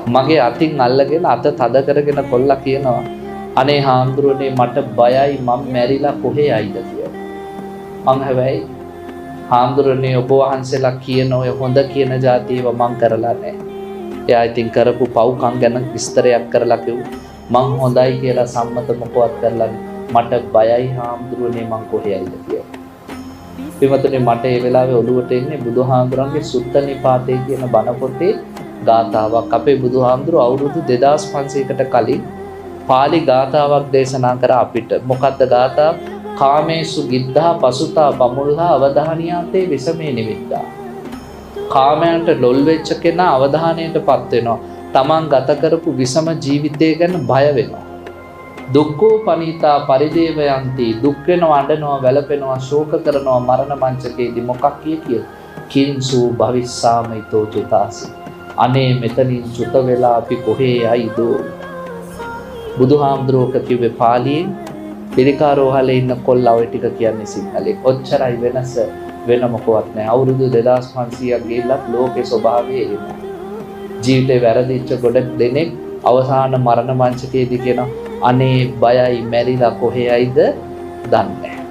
මගේ අතින් අල්ලගෙන අත තද කරගෙන කොල්ලා කියනවා අනේ හාමුදුරනේ මට බයයි මම මැරිලා කොහේ යයිද කියලා. මං හැබැයි හාමුදුරනේ ඔබ වහන්සේලා කියන ඔය හොඳ කියන જાතියව මං කරලා නැහැ. එයා ඉතින් කරපු පව්කම් ගැන විස්තරයක් කරලා කිව්වා. මං හොඳයි කියලා සම්මත මොකවත් කරලා මට බයයි හාමුදුරනේ මං කොහේ යයිද කියලා. පින්වතුනි මට ඒ වෙලාවේ ඔළුවට එන්නේ බුදුහාමුදුරන්ගේ සුත්ත නිපාතේ කියන බණ පොතේ ගාථාවක්. අපේ බුදුහාමුදුරුවෝ අවුරුදු 2500කට කලින් පාලි ගාථාවක් දේශනා කර අපිට. මොකද්ද ගාථාව? කාමේසු ගිද්ධා පසුතා බමුල්හා අවධානියාතේ විසමේ නිවිද්දා. කාමයන්ට ලොල් වෙච්ච කෙනා අවධානයටපත් වෙනවා. තමන් ගත කරපු විසම ජීවිතය ගැන බය වෙනවා. දුක්ඛෝ පනීතා පරිදේවයන්ති. දුක් වෙනවා, අඬනවා, වැළපෙනවා, ශෝක කරනවා මරණ මංචකයේදී. මොකක් කිය කිංසු භවිස්සාමිතෝ චුතාසි. අනේ මෙතනින් චුත වෙලා අපි කොහේ යයිද? බුදුහාමුදුරුවෝ කිව්වේ පාලියෙන්. පිරිකාරෝහලේ ඉන්න කොල්ලා ඔය ටික කියන්නේ සිංහලෙන්. ඔච්චරයි වෙනස, වෙන මොකවත් නැහැ. අවුරුදු 2500ක් ගිහිල්ලත් ලෝකේ ස්වභාවය එහෙම. ජීවිතේ වැරදිච්ච ගොඩක් දෙනෙක් අවසාන මරණ මංචකයේදී කියන අනේ බයයි මැරිලා කොහේ යයිද දන්නේ නැහැ.